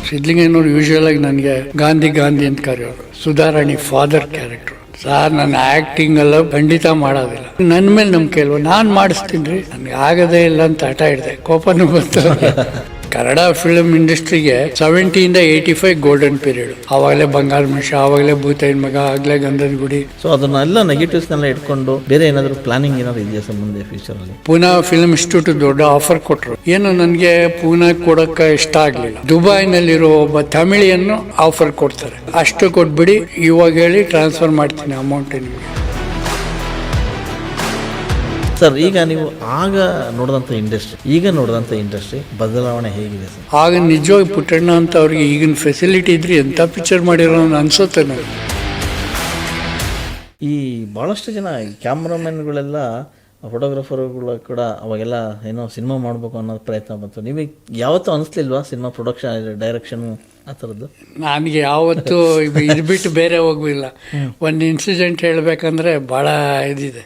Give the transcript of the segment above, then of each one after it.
ಸಿದ್ಲಿಂಗಯ್ಯನವ್ರು usual ಆಗಿ ನನಗೆ ಗಾಂಧಿ ಗಾಂಧಿ ಅಂತ ಕರೆಯೋರು. Sudharani father character. ಸಾರ್ ನನ್ನ ಆಕ್ಟಿಂಗ್ ಎಲ್ಲ ಖಂಡಿತ ಮಾಡೋದಿಲ್ಲ, ನನ್ನ ಮೇಲೆ ನಂಬಿಕೆ ಇಲ್ವ, ನಾನು ಮಾಡಿಸ್ತೀನಿ ರೀ, ನನಗೆ ಆಗದೇ ಇಲ್ಲ ಅಂತ ಹಠ ಹಿಡಿದೆ, ಕೋಪನೂ ಬಂತು. ಕನ್ನಡ ಫಿಲ್ಮ್ ಇಂಡಸ್ಟ್ರಿಗೆ 70 to 85 ಗೋಲ್ಡನ್ ಪೀರಿಯಡ್. ಆವಾಗಲೇ ಬಂಗಾರ ಮನುಷ್ಯ, ಆವಾಗಲೇ ಭೂತೈನ್ ಮಗ, ಆಗ್ಲೇ ಗಂಧದ ಗುಡಿ. ಸೊ ಅದನ್ನೆಲ್ಲ ನೆಗೆಟಿವ್ಸ್ನೆಲ್ಲ ಇಟ್ಕೊಂಡು ಬೇರೆ ಏನಾದರೂ ಪ್ಲಾನಿಂಗ್ ಏನಾದ್ರು ಇದೆಯಾ ಸರ್ ಮುಂದೆ ಫ್ಯೂಚರಲ್ಲಿ? ಪೂನಾ ಫಿಲ್ಮ್ ಇನ್ಸ್ಟಿಟ್ಯೂಟ್ ದೊಡ್ಡ ಆಫರ್ ಕೊಟ್ಟರು. ಏನು ನನಗೆ ಪೂನಾ ಕೊಡೋಕೆ ಇಷ್ಟ ಆಗಲಿಲ್ಲ. ದುಬೈನಲ್ಲಿರೋ ಒಬ್ಬ ತಮಿಳಿಯನ್ನು ಆಫರ್ ಕೊಡ್ತಾರೆ, ಅಷ್ಟು ಕೊಟ್ಬಿಡಿ, ಇವಾಗ ಹೇಳಿ ಟ್ರಾನ್ಸ್ಫರ್ ಮಾಡ್ತೀನಿ ಅಮೌಂಟ್ ನಿಮಗೆ. ಸರ್ ಈಗ ನೀವು ಆಗ ನೋಡಿದಂಥ ಇಂಡಸ್ಟ್ರಿ ಈಗ ನೋಡಿದಂಥ ಇಂಡಸ್ಟ್ರಿ ಬದಲಾವಣೆ ಹೇಗಿದೆ ಸರ್? ಆಗ ನಿಜವಾಗಿ ಪುಟ್ಟಣ್ಣ ಅಂತ ಅವ್ರಿಗೆ ಈಗಿನ ಫೆಸಿಲಿಟಿ ಇದ್ರಿ ಎಂಥ ಪಿಕ್ಚರ್ ಮಾಡಿರೋ ಅನ್ಸುತ್ತೆ ನನಗೆ. ಈ ಭಾಳಷ್ಟು ಜನ ಕ್ಯಾಮ್ರಾಮನ್ಗಳೆಲ್ಲ ಫೋಟೋಗ್ರಾಫರ್ಗಳು ಕೂಡ ಅವಾಗೆಲ್ಲ ಏನೋ ಸಿನಿಮಾ ಮಾಡಬೇಕು ಅನ್ನೋದು ಪ್ರಯತ್ನ ಬಂತು. ನಿಮಗೆ ಯಾವತ್ತೂ ಅನಿಸ್ಲಿಲ್ವಾ ಸಿನಿಮಾ ಪ್ರೊಡಕ್ಷನ್ ಡೈರೆಕ್ಷನು ಆ ಥರದ್ದು? ನನಗೆ ಯಾವತ್ತೂ ಇದು ಬಿಟ್ಟು ಬೇರೆ ಹೋಗ್ಲಿಲ್ಲ. ಒಂದು ಇನ್ಸಿಡೆಂಟ್ ಹೇಳಬೇಕಂದ್ರೆ ಭಾಳ ಇದಿದೆ.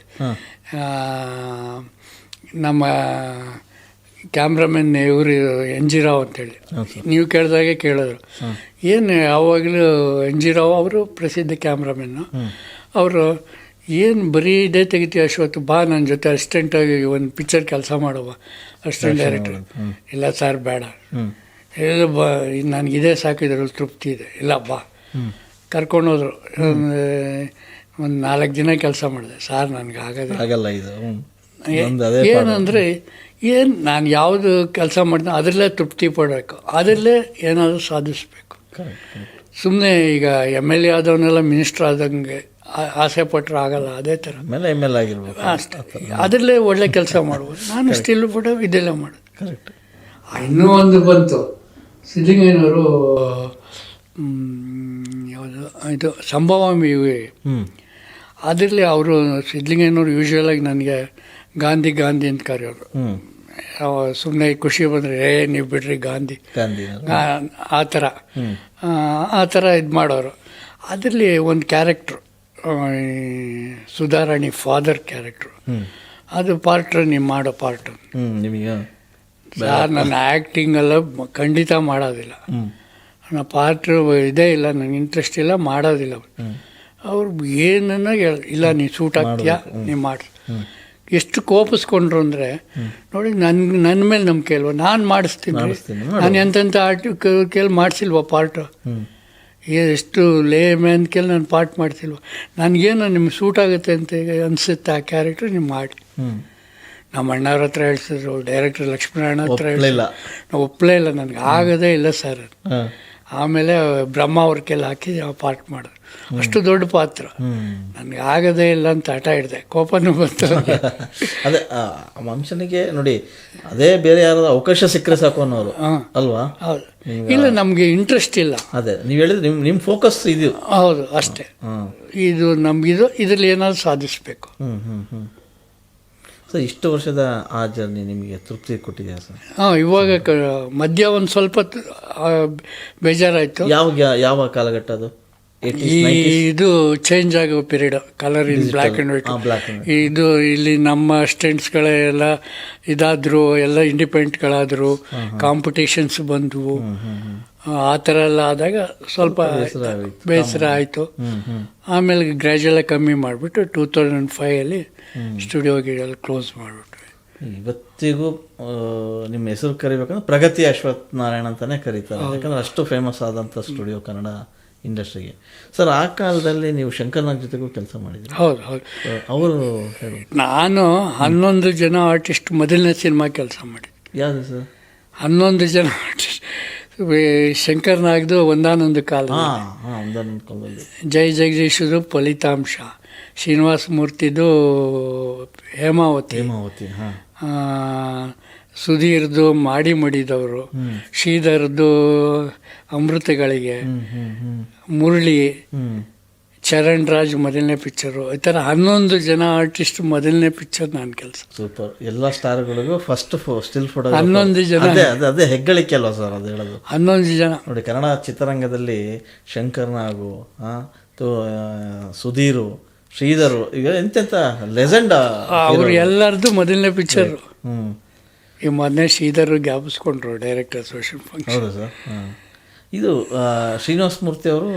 ನಮ್ಮ ಕ್ಯಾಮ್ರಾಮನ್ ಇವರು ಎನ್ ಜಿ ರಾವ್ ಅಂತೇಳಿ, ನೀವು ಕೇಳಿದಾಗೆ ಕೇಳಿದ್ರು, ಏನು ಯಾವಾಗಲೂ ಎನ್ ಜಿ ರಾವ್ ಅವರು ಪ್ರಸಿದ್ಧ ಕ್ಯಾಮ್ರಾಮನ್ನು. ಅವರು ಏನು ಬರೀ ಇದೇ ತೆಗಿತೀವಿ ಅಶ್ವತ್ತು, ಬಾ ನನ್ನ ಜೊತೆ ಅಸಿಸ್ಟೆಂಟಾಗಿ ಒಂದು ಪಿಕ್ಚರ್ ಕೆಲಸ ಮಾಡುವ ಅಸಿಸ್ಟೆಂಟ್ ಡೈರೆಕ್ಟರ್. ಇಲ್ಲ ಸರ್ ಬೇಡ, ಇಲ್ಲ ಬಾ, ನನಗಿದೇ ಸಾಕಿದ್ರಲ್ಲಿ ತೃಪ್ತಿ ಇದೆ, ಇಲ್ಲ ಬಾ. ಕರ್ಕೊಂಡೋದ್ರು. ಒಂದು 4 ದಿನ ಕೆಲಸ ಮಾಡಿದೆ. ಸಾರ್ ನನಗೆ ಆಗಲ್ಲ ಇದು ಏನಂದರೆ ನಾನು ಯಾವುದು ಕೆಲಸ ಮಾಡಿದೆ ಅದರಲ್ಲೇ ತೃಪ್ತಿ ಪಡಬೇಕು, ಅದರಲ್ಲೇ ಏನಾದರೂ ಸಾಧಿಸಬೇಕು. ಸುಮ್ಮನೆ ಈಗ MLA ಆದವನ್ನೆಲ್ಲ ಮಿನಿಸ್ಟರ್ ಆದಂಗೆ ಆಸೆ ಪಟ್ಟರೆ ಆಗಲ್ಲ. ಅದೇ ಥರ ML ಆಗಿರ್ಬೇಕು ಅಷ್ಟೇ, ಅದರಲ್ಲೇ ಒಳ್ಳೆ ಕೆಲಸ ಮಾಡ್ಬೋದು. ನಾನು ಸ್ಟಿಲ್ ಫೋಟೋ ಇದೆಲ್ಲ ಮಾಡೋದು. ಕರೆಕ್ಟ್. ಇನ್ನೂ ಒಂದು ಬಂತು, ಸಿದ್ಲಿಂಗಯ್ಯನವರು ಯಾವುದು ಇದು ಸಂಭವಾಮಿ ಅದರಲ್ಲಿ ಅವರು ಸಿದ್ಲಿಂಗಯ್ಯನವರು ಯೂಶುವಲ್ ಆಗಿ ನನಗೆ ಗಾಂಧಿ ಗಾಂಧಿ ಅಂತ ಕರೆಯೋರು. ಸುಮ್ಮನೆ ಖುಷಿ ಬಂದರೆ ನೀವು ಬಿಡ್ರಿ ಗಾಂಧಿ ಆ ಥರ ಇದು ಮಾಡೋರು. ಅದರಲ್ಲಿ ಒಂದು ಕ್ಯಾರೆಕ್ಟ್ರು ಸುಧಾರಾಣಿ ಫಾದರ್ ಕ್ಯಾರೆಕ್ಟ್ರು, ಅದು ಪಾರ್ಟ್ ನೀವು ಮಾಡೋ ಪಾರ್ಟು. ಸಾರ್ ನನ್ನ ಆ್ಯಕ್ಟಿಂಗ್ ಎಲ್ಲ ಖಂಡಿತ ಮಾಡೋದಿಲ್ಲ, ನನ್ನ ಪಾರ್ಟ್ರು ಇದೇ ಇಲ್ಲ, ನನಗೆ ಇಂಟ್ರೆಸ್ಟ್ ಇಲ್ಲ, ಮಾಡೋದಿಲ್ಲ. ಅವ್ರು ಏನನ್ನ ಇಲ್ಲ ನೀನು ಸೂಟ್ ಆಗ್ತೀಯಾ, ನೀವು ಮಾಡಿ. ಎಷ್ಟು ಕೋಪಿಸ್ಕೊಂಡ್ರು ಅಂದರೆ ನೋಡಿ, ನನ್ನ ಮೇಲೆ ನಂಬಿಕೆ ಇಲ್ವ, ನಾನು ಮಾಡಿಸ್ತೀನಿ, ನಾನು ಎಂತೆಂಥ ಕೇಳಿ ಮಾಡಿಸಿಲ್ವ ಪಾರ್ಟು, ಎಷ್ಟು ಲೇ ಮ್ಯಾನ್ ಕೇಳಿ ನಾನು ಪಾರ್ಟ್ ಮಾಡ್ತಿಲ್ವ, ನನಗೇನು ನಿಮ್ಗೆ ಸೂಟ್ ಆಗುತ್ತೆ ಅಂತ ಅನಿಸುತ್ತೆ ಆ ಕ್ಯಾರೆಕ್ಟ್ರ್ ನೀವು ಮಾಡಿ. ನಮ್ಮ ಅಣ್ಣವ್ರ ಹತ್ರ ಹೇಳ್ಸಿದ್ರು, ಡೈರೆಕ್ಟರ್ ಲಕ್ಷ್ಮೀನಾರಾಯಣ ಹತ್ರ ಹೇಳಿಲ್ಲ, ನಾವು ಒಪ್ಪಲೇ ಇಲ್ಲ, ನನಗೆ ಆಗೋದೇ ಇಲ್ಲ ಸರ್. ಆಮೇಲೆ ಬ್ರಹ್ಮ ಅವ್ರ ಕೆಲ ಹಾಕಿ ಪಾರ್ಟ್ ಮಾಡಿದ್ರು. ಅಷ್ಟು ದೊಡ್ಡ ಪಾತ್ರ, ನನಗೆ ಆಗದೇ ಇಲ್ಲ ಅಂತ ಹಠ ಹಿಡಿದೆ, ಕೋಪನೂ ಬಂತು. ಅದೇ ಮನುಷ್ಯನಿಗೆ ನೋಡಿ, ಅದೇ ಬೇರೆ ಯಾರಾದ್ರೂ ಅವಕಾಶ ಸಿಕ್ಕರೆ ಸಾಕು ಅನ್ನೋರು ಅಲ್ವಾ? ಹೌದು. ಇಲ್ಲ, ನಮಗೆ ಇಂಟ್ರೆಸ್ಟ್ ಇಲ್ಲ. ಅದೇ ನೀವು ಹೇಳಿದ್ರೆ ನಿಮ್ಮ ಫೋಕಸ್ ಇದು. ಹೌದು, ಅಷ್ಟೇ. ಇದು ನಮಗಿದು, ಇದರಲ್ಲಿ ಏನಾದ್ರು ಸಾಧಿಸಬೇಕು. ಸೊ ಇಷ್ಟು ವರ್ಷದ ಆ ಜರ್ನಿ ನಿಮಗೆ ತೃಪ್ತಿ ಕೊಟ್ಟಿದೆಯಾ ಸರ್? ಇವಾಗ ಮಧ್ಯ ಒಂದು ಸ್ವಲ್ಪ ಬೇಜಾರಾಯಿತು. ಯಾವ ಕಾಲಘಟ್ಟ ಅದು? ಇದು ಚೇಂಜ್ ಆಗೋ period, colour in black and white. ಇದು ಇಲ್ಲಿ ನಮ್ಮ ಸ್ಟೆಂಟ್ಸ್ಗಳೆಲ್ಲ ಇದಾದ್ರು, ಎಲ್ಲ ಇಂಡಿಪೆಂಡೆಂಟ್ಗಳಾದರು, ಕಾಂಪಿಟೇಷನ್ಸ್ ಬಂದವು. ಆ ಥರ ಎಲ್ಲ ಆದಾಗ ಸ್ವಲ್ಪ ಬೇಸರ ಆಯಿತು. ಆಮೇಲೆ ಗ್ರ್ಯಾಜುಯಲಾಗಿ ಕಮ್ಮಿ ಮಾಡಿಬಿಟ್ಟು 2005 ಸ್ಟುಡಿಯೋ ಗಿಡೆಲ್ಲ ಕ್ಲೋಸ್ ಮಾಡಿಬಿಟ್ವಿ. ಇವತ್ತಿಗೂ ನಿಮ್ಮ ಹೆಸರು ಕರಿಬೇಕಂದ್ರೆ ಪ್ರಗತಿ ಅಶ್ವಥ್ ನಾರಾಯಣ ಅಂತಲೇ ಕರೀತಾರೆ, ಯಾಕಂದರೆ ಅಷ್ಟು ಫೇಮಸ್ ಆದಂಥ ಸ್ಟುಡಿಯೋ ಕನ್ನಡ ಇಂಡಸ್ಟ್ರಿಗೆ. ಸರ್ ಆ ಕಾಲದಲ್ಲಿ ನೀವು ಶಂಕರ್ನಾಗ್ ಜೊತೆಗೂ ಕೆಲಸ ಮಾಡಿದ್ರಿ? ಹೌದು ಹೌದು. ಅವರು ನಾನು 11 ಜನ ಆರ್ಟಿಸ್ಟ್ ಮೊದಲನೇ ಸಿನಿಮಾ ಕೆಲಸ ಮಾಡಿದ್ದೆ. ಯಾವುದು ಸರ್? 11 ಜನ ಆರ್ಟಿಸ್ಟ್. ಶಂಕರ್ನಾಗ್ದು ಒಂದಾನೊಂದು ಕಾಲದಲ್ಲಿ ಜೈ ಜಗದೀಶದು ಫಲಿತಾಂಶ, ಶ್ರೀನಿವಾಸ ಮೂರ್ತಿದು ಹೇಮಾವತಿ, ಸುಧೀರ್ದು ಮಾಡಿ ಮಡಿದವರು, ಶ್ರೀಧರ್ದು ಅಮೃತಗಳಿಗೆ, ಮುರಳಿ, ಚರಣ್ ರಾಜ್ ಮೊದಲನೇ ಪಿಕ್ಚರು. ಈ ಥರ 11 ಜನ ಆರ್ಟಿಸ್ಟ್ ಮೊದಲನೇ ಪಿಕ್ಚರ್ ನಾನು ಕೆಲಸ. ಸೂಪರ್. ಎಲ್ಲ ಸ್ಟಾರ್ಗಳಿಗೂ ಫಸ್ಟ್ ಸ್ಟಿಲ್ ಫೋಟೋ 11 ಜನ. ಅದೇ ಹೆಗ್ಗಳಿಕೆ ಅಲ್ವಾ ಸರ್ ಅದು ಹೇಳೋದು? 11 ಜನ ನೋಡಿ, ಕನ್ನಡ ಚಿತ್ರರಂಗದಲ್ಲಿ ಶಂಕರ್ನಾಗು, ಸುಧೀರು, ಶ್ರೀಧರು, ಈಗ ಎಂತೆಂಥ ಲೆಜೆಂಡ್ ಅವರು ಎಲ್ಲರದ್ದು ಮೊದಲನೇ ಪಿಕ್ಚರು. ಈ ಮೊದಲನೇ ಶ್ರೀಧರ್ ಜ್ಞಾಪಿಸ್ಕೊಂಡ್ರು ಡೈರೆಕ್ಟರ್ ಅಸೋಸಿಯೇಷನ್ ಫಂಕ್ಷನ್. ಹೌದು ಸರ್. ಇದು ಶ್ರೀನಿವಾಸ ಮೂರ್ತಿ ಅವರು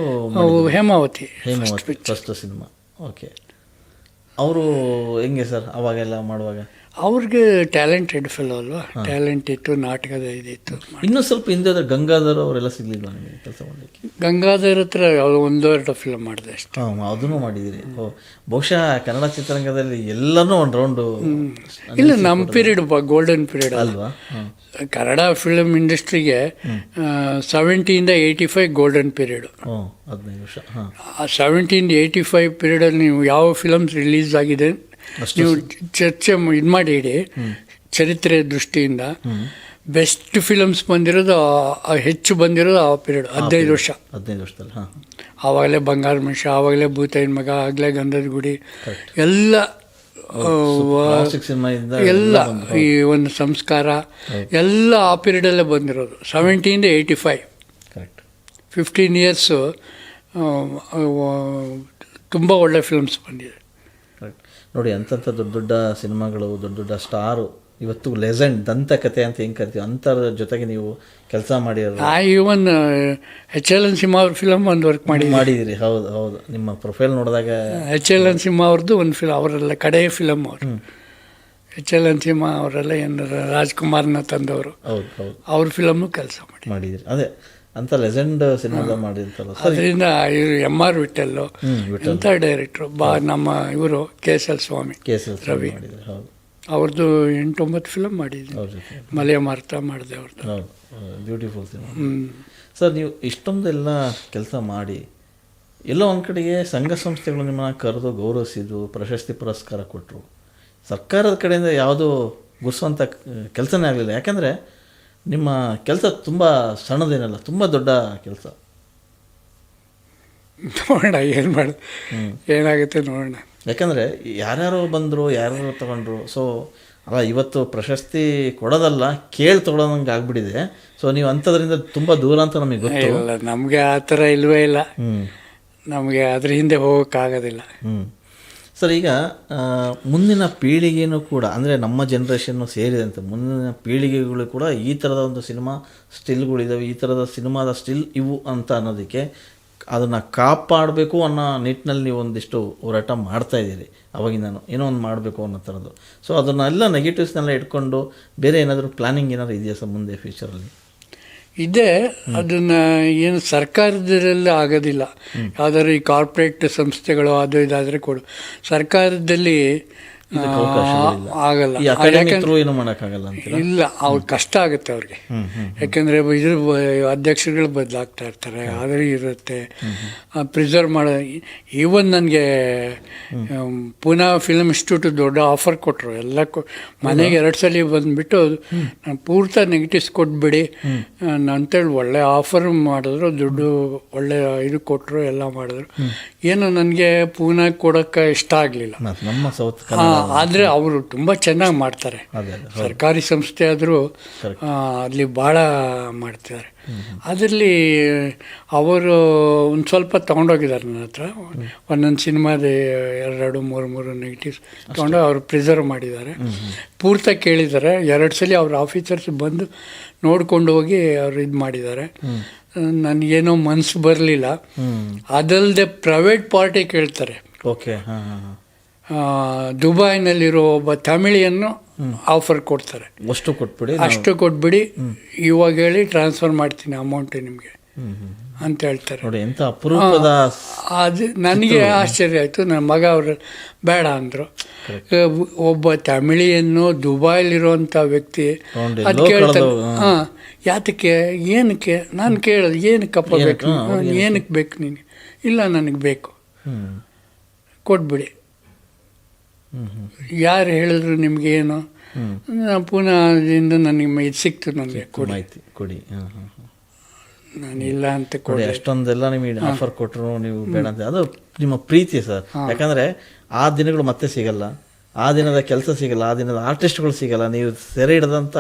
ಹೇಮಾವತಿ ಫಸ್ಟ್ ಸಿನಿಮಾ. ಓಕೆ, ಅವರು ಹೆಂಗೆ ಸರ್ ಅವಾಗೆಲ್ಲ ಮಾಡುವಾಗ? ಅವ್ರಿಗೆ ಟ್ಯಾಲೆಂಟೆಡ್ ಫೆಲೋ ಅಲ್ವಾ, ಟ್ಯಾಲೆಂಟ್ ಇತ್ತು, ನಾಟಕದ ಇದಿತ್ತು. ಇನ್ನೂ ಸ್ವಲ್ಪ ಹಿಂದೆ ಹೋದ್ರೆ ಗಂಗಾಧರ್ ಅವರೆಲ್ಲ ಸಿಗ್ಲಿಲ್ವಾ ನಿಮಗೆ ಕೆಲಸ ಮಾಡಲಿಕ್ಕೆ? ಗಂಗಾಧರ್ ಹತ್ರ ಯಾವುದು 1-2 ಫಿಲಮ್ ಮಾಡಿದೆ ಅಷ್ಟೇ. ಹಾಂ, ಅದನ್ನು ಮಾಡಿದಿರಿ. ಬಹುಶಃ ಕನ್ನಡ ಚಿತ್ರರಂಗದಲ್ಲಿ ಎಲ್ಲನೂ ಒಂದು ರೌಂಡು. ಇಲ್ಲ, ನಮ್ಮ ಪೀರಿಯಡ್ ಗೋಲ್ಡನ್ ಪೀರಿಯಡ್ ಅಲ್ವಾ? ಕನ್ನಡ ಫಿಲ್ಮ್ ಇಂಡಸ್ಟ್ರಿಗೆ 70 to 85 ಗೋಲ್ಡನ್ ಪೀರಿಯಡ್. 15 ವರ್ಷ. ಹಾಂ, 70 to 85 ಪೀರಿಯಡಲ್ಲಿ ನೀವು ಯಾವ ಫಿಲಮ್ಸ್ ರಿಲೀಸ್ ಆಗಿದೆ ನೀವು ಚರ್ಚೆ ಇದು ಮಾಡಿ ಇಡಿ. ಚರಿತ್ರೆ ದೃಷ್ಟಿಯಿಂದ ಬೆಸ್ಟ್ ಫಿಲಮ್ಸ್ ಬಂದಿರೋದು, ಹೆಚ್ಚು ಬಂದಿರೋದು ಆ ಪೀರಿಯಡ್ 15 ವರ್ಷ. 15 ವರ್ಷದಲ್ಲಿ. ಹಾಂ, ಆವಾಗಲೇ ಬಂಗಾರ ಮನುಷ್ಯ, ಆವಾಗಲೇ ಭೂತಾಯಿನ ಮಗ, ಆಗಲೇ ಗಂಧದ ಗುಡಿ, ಎಲ್ಲ ಎಲ್ಲ ಈ ಒಂದು ಸಂಸ್ಕಾರ ಎಲ್ಲ ಆ ಪೀರಿಯಡಲ್ಲೇ ಬಂದಿರೋದು. 70 to 85 ಕರೆಕ್ಟ್. 15 ಇಯರ್ಸು ತುಂಬ ಒಳ್ಳೆ ಫಿಲ್ಮ್ಸ್ ಬಂದಿದೆ. ಕರೆಕ್ಟ್. ನೋಡಿ, ಅಂಥಂಥ ದೊಡ್ಡ ದೊಡ್ಡ ಸಿನಿಮಾಗಳು, ದೊಡ್ಡ ದೊಡ್ಡ ಸ್ಟಾರು, ಇವತ್ತು ಲೆಜೆಂಡ್, ದಂತಕಥೆ ಅಂತ ಹೆಂಗೆ ಕರಿತೀವಿ ಅಂಥರ ಜೊತೆಗೆ ನೀವು ಕೆಲಸ ಮಾಡಿರೋದು. ಈವನ್ HLN ಸಿಂಹ ಅವ್ರ ಫಿಲಮ್ ಒಂದು ವರ್ಕ್ ಮಾಡಿದಿರಿ. ಹೌದು ಹೌದು, ನಿಮ್ಮ ಪ್ರೊಫೈಲ್ ನೋಡಿದಾಗ HLN ಸಿಂಹ ಅವ್ರದ್ದು ಒಂದು ಫಿಲಮ್, ಅವರೆಲ್ಲ ಕಡೆಯ ಫಿಲಮ್ ಅವರು. HLN ಸಿಂಹ ಅವರೆಲ್ಲ ಏನು ರಾಜ್ಕುಮಾರ್ನ ತಂದವರು. ಹೌದು ಹೌದು, ಅವ್ರ ಫಿಲಮ್ಮು ಕೆಲಸ ಮಾಡಿದಿರಿ. ಅದೇ ಅಂತ ಲೆಜೆಂಡ್ ಸಿನಿಮಾ ಮಾಡಿರ್ತಾರಲ್ಲ. ಅದರಿಂದ ಇವರು MR ವಿಠಲ್ಲು ಇಂಥ ಡೈರೆಕ್ಟ್ರು ನಮ್ಮ ಇವರು KSL ಸ್ವಾಮಿ, ರವಿ, ಹೌದು, ಅವ್ರದ್ದು 8-9 ಫಿಲಮ್ ಮಾಡಿದ್ದೀನಿ. ಮಲೆಯ ಮಾರ್ತಾ ಮಾಡಿದೆ ಅವ್ರದ್ದು. ಹೌದು, ಬ್ಯೂಟಿಫುಲ್ ಸಿನಿಮಾ. ಸರ್, ನೀವು ಇಷ್ಟೊಂದೆಲ್ಲ ಕೆಲಸ ಮಾಡಿ ಎಲ್ಲೋ ಒಂದು ಕಡೆಗೆ ಸಂಘ ಸಂಸ್ಥೆಗಳು ನಿಮ್ಮನ್ನು ಕರೆದು ಗೌರವಿಸಿದ್ದು, ಪ್ರಶಸ್ತಿ ಪುರಸ್ಕಾರ ಕೊಟ್ಟರು. ಸರ್ಕಾರದ ಕಡೆಯಿಂದ ಯಾವುದೋ ಗುರ್ಸುವಂಥ ಕೆಲಸನೇ ಆಗಲಿಲ್ಲ. ಯಾಕಂದರೆ ನಿಮ್ಮ ಕೆಲಸ ತುಂಬ ಸಣ್ಣದೇನಲ್ಲ, ತುಂಬ ದೊಡ್ಡ ಕೆಲಸ. ನೋಡೋಣ ಏನು ಮಾಡೋದು, ಏನಾಗುತ್ತೆ ನೋಡೋಣ. ಯಾಕಂದರೆ ಯಾರ್ಯಾರೋ ಬಂದರು, ಯಾರ್ಯಾರೋ ತಗೊಂಡ್ರು. ಸೊ ಅಲ್ಲ, ಇವತ್ತು ಪ್ರಶಸ್ತಿ ಕೊಡೋದಲ್ಲ, ಕೇಳಿ ತೊಗೊಳೋದಂಗೆ ಆಗ್ಬಿಟ್ಟಿದೆ. ಸೊ ನೀವು ಅಂಥದ್ರಿಂದ ತುಂಬ ದೂರ ಅಂತ ನಮಗೆ ಗೊತ್ತು. ಇಲ್ಲ, ನಮಗೆ ಆ ಥರ ಇಲ್ಲವೇ ಇಲ್ಲ. ನಮಗೆ ಅದ್ರ ಹಿಂದೆ ಹೋಗೋಕ್ಕಾಗೋದಿಲ್ಲ. ಸರ್, ಈಗ ಮುಂದಿನ ಪೀಳಿಗೆಯೂ ಕೂಡ, ಅಂದರೆ ನಮ್ಮ ಜನ್ರೇಷನ್ನು ಸೇರಿದಂತೆ ಮುಂದಿನ ಪೀಳಿಗೆಗಳು ಕೂಡ ಈ ಥರದ ಒಂದು ಸಿನಿಮಾ ಸ್ಟಿಲ್ಗಳಿದ್ದಾವೆ, ಈ ಥರದ ಸಿನಿಮಾದ ಸ್ಟಿಲ್ ಇವು ಅಂತ ಅನ್ನೋದಕ್ಕೆ ಅದನ್ನು ಕಾಪಾಡಬೇಕು ಅನ್ನೋ ನಿಟ್ಟಿನಲ್ಲಿ ನೀವು ಒಂದಿಷ್ಟು ಹೋರಾಟ ಮಾಡ್ತಾಯಿದ್ದೀರಿ. ಅವಾಗಿಂದನೂ ಏನೋ ಒಂದು ಮಾಡಬೇಕು ಅನ್ನೋ ಥರದ್ದು. ಸೊ ಅದನ್ನೆಲ್ಲ ನೆಗೆಟಿವ್ಸ್ನೆಲ್ಲ ಇಟ್ಕೊಂಡು ಬೇರೆ ಏನಾದರೂ ಪ್ಲ್ಯಾನಿಂಗ್ ಏನಾದರೂ ಇದೆಯಾ ಸರ್ ಮುಂದೆ ಫ್ಯೂಚರಲ್ಲಿ? ಇದೆ, ಅದನ್ನು ಏನು ಸರ್ಕಾರದಲ್ಲಿ ಆಗೋದಿಲ್ಲ. ಯಾವ್ದಾದ್ರು ಈ ಕಾರ್ಪೊರೇಟ್ ಸಂಸ್ಥೆಗಳು ಅದು ಇದಾದರೆ ಕೊಡು. ಸರ್ಕಾರದಲ್ಲಿ ಆಗಲ್ಲ, ಇಲ್ಲ, ಅವ್ರು ಕಷ್ಟ ಆಗುತ್ತೆ ಅವ್ರಿಗೆ. ಯಾಕೆಂದರೆ ಇದ್ರ ಅಧ್ಯಕ್ಷರುಗಳು ಬದಲಾಗ್ತಾ ಇರ್ತಾರೆ, ಆದರೆ ಇರುತ್ತೆ ಪ್ರಿಸರ್ವ್ ಮಾಡೋ. ಈವನ್ ನನಗೆ ಪುನಃ ಫಿಲ್ಮ್ ಇನ್ಸ್ಟಿಟ್ಯೂಟ್ ದೊಡ್ಡ ಆಫರ್ ಕೊಟ್ಟರು. ಎಲ್ಲ ಮನೆಗೆ 2 ಸಲ ಬಂದುಬಿಟ್ಟು ನಾನು ಪೂರ್ತಿ ನೆಗೆಟಿವ್ಸ್ ಕೊಟ್ಬಿಡಿ ಅಂತೇಳಿ ಒಳ್ಳೆ ಆಫರ್ ಮಾಡಿದ್ರು, ದುಡ್ಡು ಒಳ್ಳೆ ಇದು ಕೊಟ್ಟರು, ಎಲ್ಲ ಮಾಡಿದ್ರು. ಏನು ನನಗೆ ಪುನಃ ಕೊಡೋಕ್ಕೆ ಇಷ್ಟ ಆಗಲಿಲ್ಲ. ಆದರೆ ಅವರು ತುಂಬ ಚೆನ್ನಾಗಿ ಮಾಡ್ತಾರೆ. ಸರ್ಕಾರಿ ಸಂಸ್ಥೆ ಆದರೂ ಅಲ್ಲಿ ಭಾಳ ಮಾಡ್ತಿದ್ದಾರೆ. ಅದರಲ್ಲಿ ಅವರು ಒಂದು ಸ್ವಲ್ಪ ತೊಗೊಂಡೋಗಿದ್ದಾರೆ ನನ್ನ ಹತ್ರ. ಒಂದೊಂದು ಸಿನಿಮಾದ 2-3 ನೆಗೆಟಿವ್ಸ್ ತೊಗೊಂಡು ಅವರು ಪ್ರಿಸರ್ವ್ ಮಾಡಿದ್ದಾರೆ. ಪೂರ್ತಿ ಕೇಳಿದ್ದಾರೆ. 2 ಸಲ ಅವ್ರ ಆಫೀಸರ್ಸ್ ಬಂದು ನೋಡ್ಕೊಂಡು ಹೋಗಿ ಅವರು ಇದು ಮಾಡಿದ್ದಾರೆ. ನನಗೇನೋ ಮನಸ್ಸು ಬರಲಿಲ್ಲ. ಅದಲ್ಲದೆ ಪ್ರೈವೇಟ್ ಪಾರ್ಟಿ ಕೇಳ್ತಾರೆ. ಓಕೆ, ದುಬೈನಲ್ಲಿರೋ ಒಬ್ಬ ತಮಿಳಿಯನ್ನು ಆಫರ್ ಕೊಡ್ತಾರೆ. ಅಷ್ಟು ಕೊಟ್ಬಿಡಿ, ಇವಾಗ ಹೇಳಿ ಟ್ರಾನ್ಸ್ಫರ್ ಮಾಡ್ತೀನಿ ಅಮೌಂಟ್ ನಿಮಗೆ ಅಂತ ಹೇಳ್ತಾರೆ. ಅದು ನನಗೆ ಆಶ್ಚರ್ಯ ಆಯಿತು. ನನ್ನ ಮಗ ಅವರು ಬೇಡ ಅಂದರು. ಒಬ್ಬ ತಮಿಳಿಯನ್ನು ದುಬೈಲಿರುವಂಥ ವ್ಯಕ್ತಿ ಅದು ಕೇಳ್ತಾರೆ. ಯಾತಕ್ಕೆ, ಏನಕ್ಕೆ? ನಾನು ಕೇಳೋದು, ಏನಕ್ಕಪ್ಪ ಬೇಕು, ಏನಕ್ಕೆ ಬೇಕು ನೀನು? ಇಲ್ಲ, ನನಗೆ ಬೇಕು, ಕೊಟ್ಬಿಡಿ. ಯಾರು ಹೇಳಿದ್ರು ನಿಮಗೇನು? ಪುನಃ ಅದರಿಂದ ನನಗೆ ಇದು ಸಿಕ್ತು, ನನಗೆ ಕೊಡಿ. ನಾನಿಲ್ಲ ಅಂತ ಕೊಡಿ. ಅಷ್ಟೊಂದೆಲ್ಲ ನಿಮಗೆ ಆಫರ್ ಕೊಟ್ಟರು, ನೀವು ಬೇಡ ಅಂತ. ಅದು ನಿಮ್ಮ ಪ್ರೀತಿ ಸರ್. ಯಾಕಂದರೆ ಆ ದಿನಗಳು ಮತ್ತೆ ಸಿಗಲ್ಲ, ಆ ದಿನದ ಕೆಲಸ ಸಿಗಲ್ಲ, ಆ ದಿನದ ಆರ್ಟಿಸ್ಟ್ಗಳು ಸಿಗಲ್ಲ. ನೀವು ಸೆರೆ ಹಿಡಿದಂಥ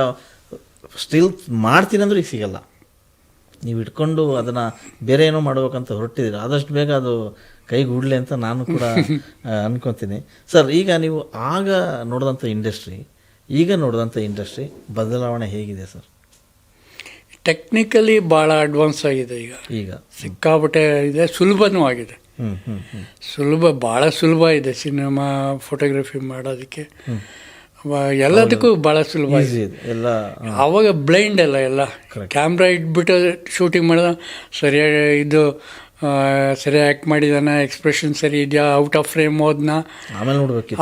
ಸ್ಟಿಲ್ ಮಾಡ್ತೀನಿ ಅಂದ್ರೆ ಈಗ ಸಿಗಲ್ಲ. ನೀವು ಇಟ್ಕೊಂಡು ಅದನ್ನು ಬೇರೆ ಏನೋ ಮಾಡ್ಬೇಕಂತ ಹೊರಟಿದ್ದೀರ. ಆದಷ್ಟು ಬೇಗ ಅದು ಕೈಗೂಡಲಿ ಅಂತ ನಾನು ಕೂಡ ಅನ್ಕೊತೀನಿ. ಸರ್, ಈಗ ನೀವು ಆಗ ನೋಡಿದಂಥ ಇಂಡಸ್ಟ್ರಿ, ಈಗ ನೋಡಿದಂಥ ಇಂಡಸ್ಟ್ರಿ ಬದಲಾವಣೆ ಹೇಗಿದೆ ಸರ್? ಟೆಕ್ನಿಕಲಿ ಭಾಳ ಅಡ್ವಾನ್ಸ್ ಆಗಿದೆ ಈಗ ಸಿಕ್ಕಾಪಟ್ಟೆ ಇದೆ, ಸುಲಭನೂ ಆಗಿದೆ. ಭಾಳ ಸುಲಭ ಇದೆ ಸಿನಿಮಾ ಫೋಟೋಗ್ರಫಿ ಮಾಡೋದಕ್ಕೆ, ಎಲ್ಲದಕ್ಕೂ ಭಾಳ ಸುಲಭ ಇದೆ. ಆವಾಗ ಬ್ಲೈಂಡ್ ಎಲ್ಲ ಕ್ಯಾಮ್ರಾ ಇಟ್ಬಿಟ್ಟು ಶೂಟಿಂಗ್ ಮಾಡಿದ ಸರಿಯಾಗಿ ಇದು ಸರಿ ಆ್ಯಕ್ಟ್ ಮಾಡಿದಾನ, ಎಕ್ಸ್ಪ್ರೆಷನ್ ಸರಿ ಇದೆಯಾ, ಔಟ್ ಆಫ್ ಫ್ರೇಮ್ ಹೋದ್ನ,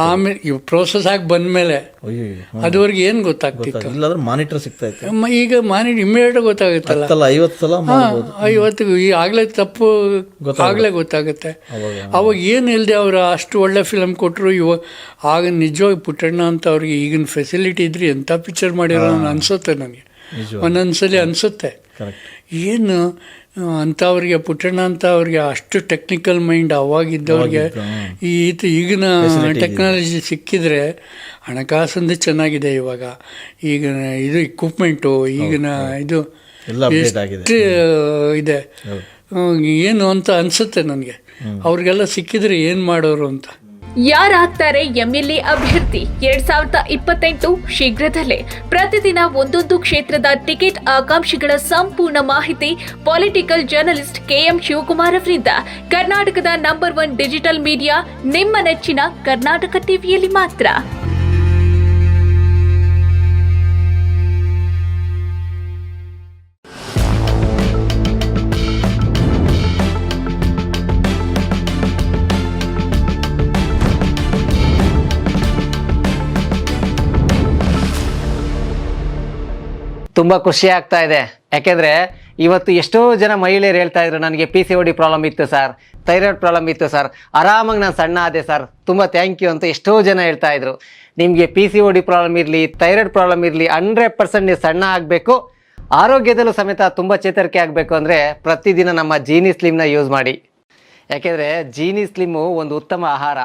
ಆಮೇಲೆ ಇವು ಪ್ರೋಸೆಸ್ ಆಗಿ ಬಂದಮೇಲೆ ಅದುವರೆಗೆ ಏನು ಗೊತ್ತಾಗ್ತಿತ್ತು, ಮಾನಿಟರ್ ಸಿಗ್ತಾ ಇತ್ತು. ಈಗ ಮಾನಿಟರ್ ಇಮಿಡಿಯೇಟ್ ಗೊತ್ತಾಗುತ್ತಲ್ಲ, 50 ಆಗಲೇ ತಪ್ಪು ಆಗಲೇ ಗೊತ್ತಾಗುತ್ತೆ. ಅವಾಗ ಏನು ಇಲ್ಲದೆ ಅವರು ಅಷ್ಟು ಒಳ್ಳೆ ಫಿಲಮ್ ಕೊಟ್ಟರು. ಇವಾಗ ಆಗ ನಿಜವಾಗಿ ಪುಟ್ಟಣ್ಣ ಅಂತ ಅವ್ರಿಗೆ ಈಗಿನ ಫೆಸಿಲಿಟಿ ಇದ್ರಿ ಎಂಥ ಪಿಕ್ಚರ್ ಮಾಡಿರೋ ಅನಿಸುತ್ತೆ ನನಗೆ, ಒಂದೊಂದ್ಸಲಿ ಅನಿಸುತ್ತೆ. ಏನು ಅಂಥವ್ರಿಗೆ ಪುಟ್ಟಣ್ಣ ಅಂತ ಅವ್ರಿಗೆ ಅಷ್ಟು ಟೆಕ್ನಿಕಲ್ ಮೈಂಡ್ ಅವಾಗಿದ್ದವ್ರಿಗೆ ಈಗಿನ ಟೆಕ್ನಾಲಜಿ ಸಿಕ್ಕಿದ್ರೆ, ಹಣಕಾಸಂದು ಚೆನ್ನಾಗಿದೆ ಇವಾಗ, ಈಗಿನ ಇದು ಇಕ್ವಿಪ್ಮೆಂಟು ಈಗಿನ ಇದು ಎಷ್ಟು ಇದೆ ಏನು ಅಂತ ಅನಿಸುತ್ತೆ ನನಗೆ. ಅವ್ರಿಗೆಲ್ಲ ಸಿಕ್ಕಿದ್ರೆ ಏನು ಮಾಡೋರು ಅಂತ. ಯಾರಾಗ್ತಾರೆ ಎಂಎಲ್ಎ ಅಭ್ಯರ್ಥಿ 2028 ಶೀಘ್ರದಲ್ಲೇ. ಪ್ರತಿದಿನ ಒಂದೊಂದು ಕ್ಷೇತ್ರದ ಟಿಕೆಟ್ ಆಕಾಂಕ್ಷಿಗಳ ಸಂಪೂರ್ಣ ಮಾಹಿತಿ ಪೊಲಿಟಿಕಲ್ ಜರ್ನಲಿಸ್ಟ್ KM ಶಿವಕುಮಾರ್ ಅವರಿಂದ. ಕರ್ನಾಟಕದ ನಂಬರ್ 1 ಡಿಜಿಟಲ್ ಮೀಡಿಯಾ ನಿಮ್ಮ ನೆಚ್ಚಿನ ಕರ್ನಾಟಕ ಟಿವಿಯಲ್ಲಿ ಮಾತ್ರ. ತುಂಬ ಖುಷಿ ಆಗ್ತಾ ಇದೆ. ಯಾಕೆಂದರೆ ಇವತ್ತು ಎಷ್ಟೋ ಜನ ಮಹಿಳೆಯರು ಹೇಳ್ತಾ ಇದ್ರು, ನನಗೆ PCOD ಪ್ರಾಬ್ಲಮ್ ಇತ್ತು ಸರ್, ಥೈರಾಯ್ಡ್ ಪ್ರಾಬ್ಲಮ್ ಇತ್ತು ಸರ್, ಆರಾಮಾಗಿ ನಾನು ಸಣ್ಣ ಆದೆ ಸರ್, ತುಂಬ ಥ್ಯಾಂಕ್ ಯು ಅಂತ ಎಷ್ಟೋ ಜನ ಹೇಳ್ತಾ ಇದ್ರು. ನಿಮಗೆ PCOD ಪ್ರಾಬ್ಲಮ್ ಇರಲಿ, ಥೈರಾಯ್ಡ್ ಪ್ರಾಬ್ಲಮ್ ಇರಲಿ, 100% ನೀವು ಸಣ್ಣ ಆಗಬೇಕು, ಆರೋಗ್ಯದಲ್ಲೂ ಸಮೇತ ತುಂಬ ಚೇತರಿಕೆ ಆಗಬೇಕು ಅಂದರೆ ಪ್ರತಿದಿನ ನಮ್ಮ ಜೀನಿ ಸ್ಲಿಮ್ನ ಯೂಸ್ ಮಾಡಿ. ಯಾಕೆಂದರೆ ಜೀನಿ ಸ್ಲಿಮ್ಮು ಒಂದು ಉತ್ತಮ ಆಹಾರ.